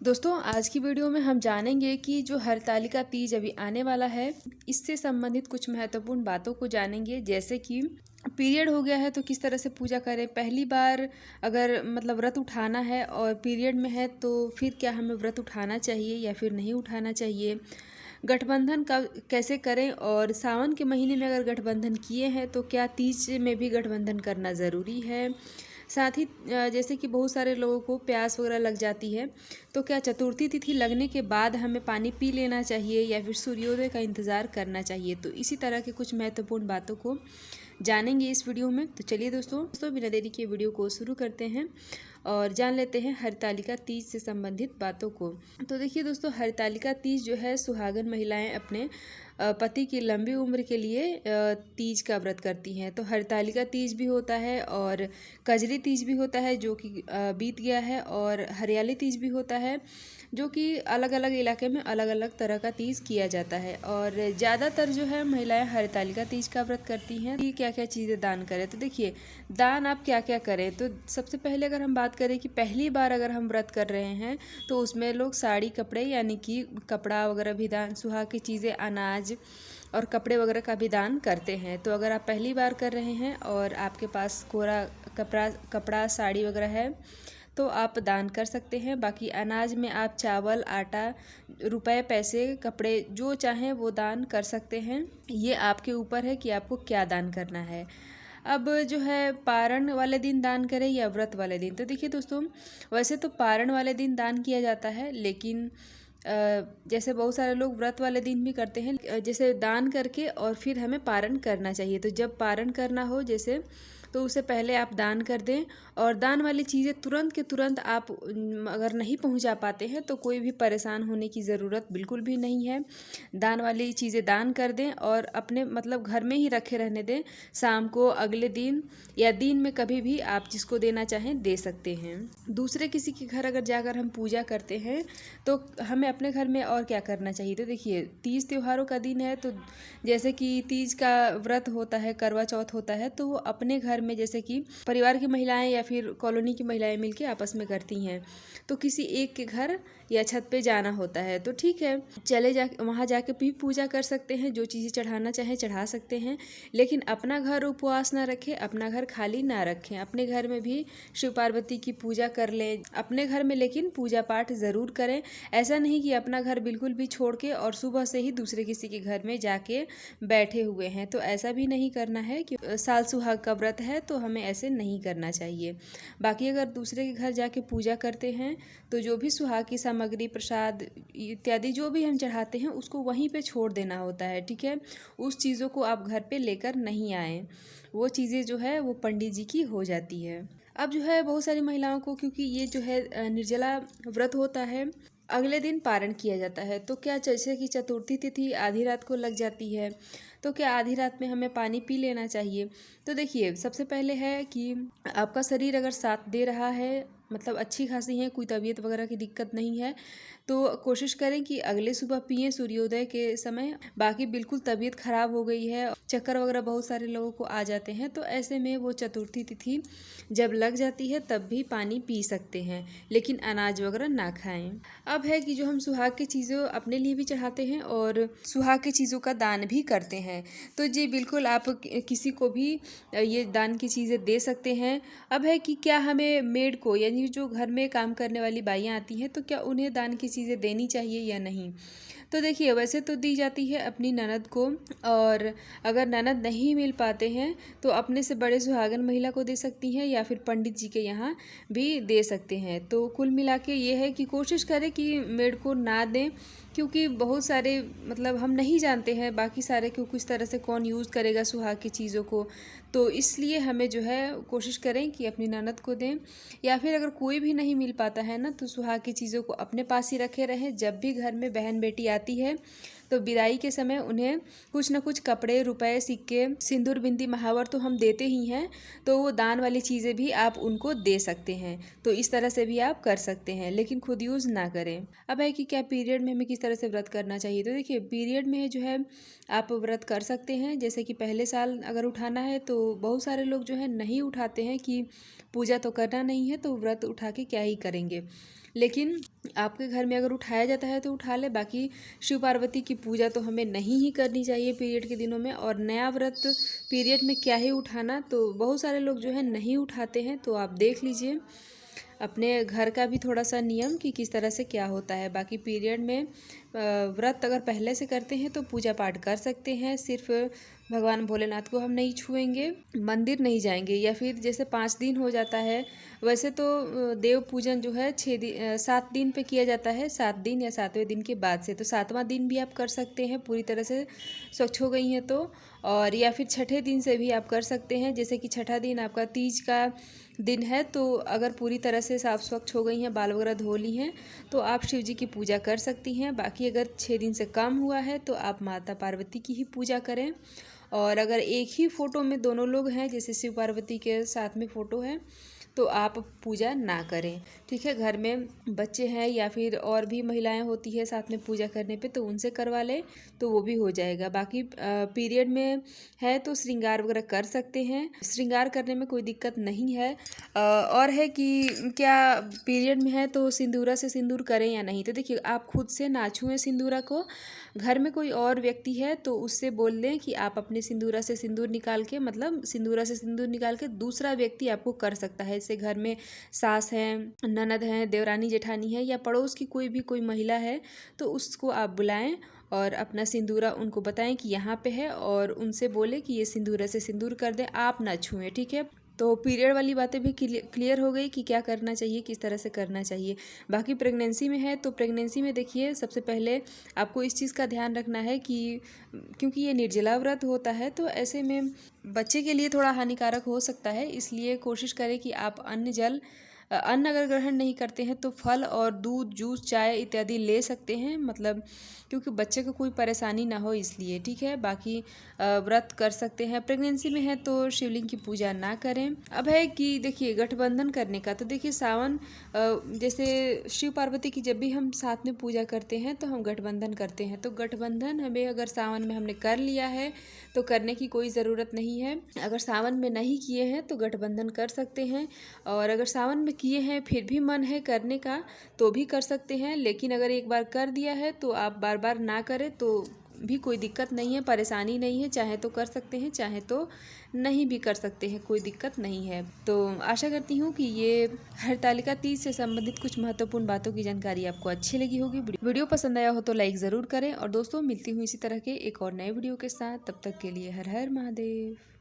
दोस्तों आज की वीडियो में हम जानेंगे कि जो हरतालिका तीज अभी आने वाला है, इससे संबंधित कुछ महत्वपूर्ण बातों को जानेंगे। जैसे कि पीरियड हो गया है तो किस तरह से पूजा करें, पहली बार अगर व्रत उठाना है और पीरियड में है तो फिर क्या हमें व्रत उठाना चाहिए या फिर नहीं उठाना चाहिए, गठबंधन का कैसे करें, और सावन के महीने में अगर गठबंधन किए हैं तो क्या तीज में भी गठबंधन करना ज़रूरी है। साथ ही जैसे कि बहुत सारे लोगों को प्यास वगैरह लग जाती है, तो क्या चतुर्थी तिथि लगने के बाद हमें पानी पी लेना चाहिए या फिर सूर्योदय का इंतज़ार करना चाहिए। तो इसी तरह के कुछ महत्वपूर्ण बातों को जानेंगे इस वीडियो में। तो चलिए दोस्तों बिना देरी के वीडियो को शुरू करते हैं और जान लेते हैं हरतालिका तीज से संबंधित बातों को। तो देखिए दोस्तों, हरतालिका तीज जो है, सुहागन महिलाएं अपने पति की लंबी उम्र के लिए तीज का व्रत करती हैं। तो हरतालिका तीज भी होता है और कजरी तीज भी होता है जो कि बीत गया है, और हरियाली तीज भी होता है जो कि अलग अलग इलाके में अलग अलग तरह का तीज किया जाता है। और ज़्यादातर जो है महिलाएं हरतालिका तीज का व्रत करती हैं कि क्या क्या चीज़ें दान करें। तो देखिए, दान आप क्या क्या करें। तो सबसे पहले अगर हम बात करें कि पहली बार अगर हम व्रत कर रहे हैं तो उसमें लोग साड़ी कपड़े यानी कि कपड़ा वगैरह भी दान, सुहाग की चीज़ें, अनाज और कपड़े वगैरह का भी दान करते हैं। तो अगर आप पहली बार कर रहे हैं और आपके पास कोरा कपड़ा साड़ी वगैरह है तो आप दान कर सकते हैं। बाकी अनाज में आप चावल, आटा, रुपए, पैसे, कपड़े जो चाहें वो दान कर सकते हैं। ये आपके ऊपर है कि आपको क्या दान करना है। अब जो है, पारण वाले दिन दान करें या व्रत वाले दिन। तो देखिए दोस्तों, वैसे तो पारण वाले दिन दान किया जाता है, लेकिन जैसे बहुत सारे लोग व्रत वाले दिन भी करते हैं, जैसे दान करके और फिर हमें पारण करना चाहिए। तो जब पारण करना हो जैसे, तो उससे पहले आप दान कर दें। और दान वाली चीज़ें तुरंत के तुरंत आप अगर नहीं पहुंचा पाते हैं तो कोई भी परेशान होने की ज़रूरत बिल्कुल भी नहीं है। दान वाली चीज़ें दान कर दें और अपने घर में ही रखे रहने दें। शाम को, अगले दिन या दिन में कभी भी आप जिसको देना चाहें दे सकते हैं। दूसरे किसी के घर अगर जाकर हम पूजा करते हैं तो हमें अपने घर में और क्या करना चाहिए। तो देखिए, तीज त्योहारों का दिन है, तो जैसे कि तीज का व्रत होता है, करवा चौथ होता है, तो वो अपने घर में जैसे कि परिवार की महिलाएं या फिर कॉलोनी की महिलाएं मिलके आपस में करती हैं, तो किसी एक के घर या छत पे जाना होता है। तो ठीक है, चले जा वहाँ जाके भी पूजा कर सकते हैं, जो चीज़ें चढ़ाना चाहें चढ़ा सकते हैं, लेकिन अपना घर उपवास ना रखें, अपना घर खाली ना रखें। अपने घर में भी शिव पार्वती की पूजा कर लें अपने घर में, लेकिन पूजा पाठ ज़रूर करें। ऐसा नहीं कि अपना घर बिल्कुल भी छोड़ के और सुबह से ही दूसरे किसी के घर में जाके बैठे हुए हैं। तो ऐसा भी नहीं करना है कि साल सुहाग का व्रत है तो हमें ऐसे नहीं करना चाहिए। बाकी अगर दूसरे के घर जाके पूजा करते हैं तो जो भी सुहाग की सामग्री, प्रसाद इत्यादि जो भी हम चढ़ाते हैं उसको वहीं पे छोड़ देना होता है। ठीक है, उस चीज़ों को आप घर पे लेकर नहीं आए, वो चीज़ें जो है वो पंडित जी की हो जाती है। अब जो है, बहुत सारी महिलाओं को, क्योंकि ये जो है निर्जला व्रत होता है, अगले दिन पारण किया जाता है। तो क्या जैसे कि चतुर्थी तिथि आधी रात को लग जाती है, तो क्या आधी रात में हमें पानी पी लेना चाहिए। तो देखिए, सबसे पहले है कि आपका शरीर अगर साथ दे रहा है, अच्छी खासी है, कोई तबीयत वगैरह की दिक्कत नहीं है, तो कोशिश करें कि अगले सुबह पिएं सूर्योदय के समय। बाकी बिल्कुल तबीयत खराब हो गई है, चक्कर वगैरह बहुत सारे लोगों को आ जाते हैं, तो ऐसे में वो चतुर्थी तिथि जब लग जाती है तब भी पानी पी सकते हैं, लेकिन अनाज वगैरह ना खाएं। अब है कि जो हम सुहाग की चीज़ों अपने लिए भी चढ़ाते हैं और सुहाग की चीज़ों का दान भी करते हैं, तो जी बिल्कुल आप किसी को भी ये दान की चीज़ें दे सकते हैं। अब है कि क्या हमें मेड को, यानी जो घर में काम करने वाली बाइयाँ आती हैं, तो क्या उन्हें दान की चीज़ें देनी चाहिए या नहीं। तो देखिए, वैसे तो दी जाती है अपनी ननद को, और अगर ननद नहीं मिल पाते हैं तो अपने से बड़े सुहागन महिला को दे सकती हैं या फिर पंडित जी के यहाँ भी दे सकते हैं। तो कुल मिला के ये है कि कोशिश करें कि मेड को ना दें, क्योंकि बहुत सारे हम नहीं जानते हैं बाकी सारे को किस तरह से कौन यूज़ करेगा सुहाग की चीज़ों को। तो इसलिए हमें जो है कोशिश करें कि अपनी ननद को दें, या फिर अगर कोई भी नहीं मिल पाता है ना, तो सुहाग की चीज़ों को अपने पास ही रखे रहें। जब भी घर में बहन बेटी आती है तो विदाई के समय उन्हें कुछ न कुछ कपड़े, रुपए, सिक्के, सिंदूर, बिंदी, महावर तो हम देते ही हैं, तो वो दान वाली चीज़ें भी आप उनको दे सकते हैं। तो इस तरह से भी आप कर सकते हैं, लेकिन खुद यूज़ ना करें। अब है कि क्या पीरियड में हमें किस तरह से व्रत करना चाहिए। तो देखिए, पीरियड में जो है आप व्रत कर सकते हैं। जैसे कि पहले साल अगर उठाना है तो बहुत सारे लोग जो है नहीं उठाते हैं कि पूजा तो करना नहीं है तो व्रत उठा के क्या ही करेंगे। लेकिन आपके घर में अगर उठाया जाता है तो उठा ले। बाकी शिव पार्वती की पूजा तो हमें नहीं ही करनी चाहिए पीरियड के दिनों में। और नया व्रत पीरियड में क्या ही उठाना, तो बहुत सारे लोग जो है नहीं उठाते हैं। तो आप देख लीजिए अपने घर का भी थोड़ा सा नियम कि किस तरह से क्या होता है। बाकी पीरियड में व्रत अगर पहले से करते हैं तो पूजा पाठ कर सकते हैं। सिर्फ भगवान भोलेनाथ को हम नहीं छुएंगे, मंदिर नहीं जाएंगे। या फिर जैसे 5 दिन हो जाता है, वैसे तो देव पूजन जो है 7 दिन पे किया जाता है, 7 दिन या 7वें दिन के बाद से। तो 7वां दिन भी आप कर सकते हैं पूरी तरह से स्वच्छ हो गई हैं तो। और या फिर छठे दिन से भी आप कर सकते हैं। जैसे कि छठा दिन आपका तीज का दिन है, तो अगर पूरी तरह से साफ स्वच्छ हो गई हैं, बाल वगैरह धो ली हैं, तो आप शिव जी की पूजा कर सकती हैं। बाकी अगर 6 दिन से कम हुआ है तो आप माता पार्वती की ही पूजा करें। और अगर एक ही फ़ोटो में दोनों लोग हैं, जैसे शिव पार्वती के साथ में फ़ोटो है, तो आप पूजा ना करें, ठीक है। घर में बच्चे हैं या फिर और भी महिलाएं होती है साथ में पूजा करने पे, तो उनसे करवा लें तो वो भी हो जाएगा। बाकी पीरियड में है तो श्रृंगार वगैरह कर सकते हैं, श्रृंगार करने में कोई दिक्कत नहीं है। और है कि क्या पीरियड में है तो सिंदूरा से सिंदूर करें या नहीं। तो देखिए, आप खुद से ना छुएं सिंदूरा को। घर में कोई और व्यक्ति है तो उससे बोल दें कि आप अपने सिंदूरा से सिंदूर निकाल के, मतलब सिंदूरा से सिंदूर निकाल के दूसरा व्यक्ति आपको कर सकता है। जैसे घर में सास हैं, ननद हैं, देवरानी जेठानी है, या पड़ोस की कोई महिला है, तो उसको आप बुलाएं और अपना सिंदूरा उनको बताएं कि यहाँ पे है, और उनसे बोले कि ये सिंदूरा से सिंदूर कर दें, आप ना छुएं, ठीक है। तो पीरियड वाली बातें भी क्लियर हो गई कि क्या करना चाहिए, किस तरह से करना चाहिए। बाकी प्रेगनेंसी में है तो प्रेगनेंसी में देखिए, सबसे पहले आपको इस चीज़ का ध्यान रखना है कि क्योंकि ये निर्जला व्रत होता है, तो ऐसे में बच्चे के लिए थोड़ा हानिकारक हो सकता है। इसलिए कोशिश करें कि आप अन्न अगर ग्रहण नहीं करते हैं तो फल और दूध, जूस, चाय इत्यादि ले सकते हैं, मतलब क्योंकि बच्चे को कोई परेशानी ना हो इसलिए, ठीक है। बाकी व्रत कर सकते हैं। प्रेगनेंसी में है तो शिवलिंग की पूजा ना करें। अब है कि देखिए गठबंधन करने का, तो देखिए सावन जैसे शिव पार्वती की जब भी हम साथ में पूजा करते हैं तो हम गठबंधन करते हैं। तो गठबंधन हमें अगर सावन में हमने कर लिया है तो करने की कोई ज़रूरत नहीं है। अगर सावन में नहीं किए हैं तो गठबंधन कर सकते हैं। और अगर सावन में किए हैं फिर भी मन है करने का तो भी कर सकते हैं। लेकिन अगर एक बार कर दिया है तो आप बार बार ना करें तो भी कोई दिक्कत नहीं है, परेशानी नहीं है। चाहे तो कर सकते हैं, चाहे तो नहीं भी कर सकते हैं, कोई दिक्कत नहीं है। तो आशा करती हूँ कि ये हरतालिका तीज से संबंधित कुछ महत्वपूर्ण बातों की जानकारी आपको अच्छी लगी होगी। वीडियो पसंद आया हो तो लाइक ज़रूर करें। और दोस्तों, मिलती हूँ इसी तरह के एक और नए वीडियो के साथ। तब तक के लिए हर हर महादेव।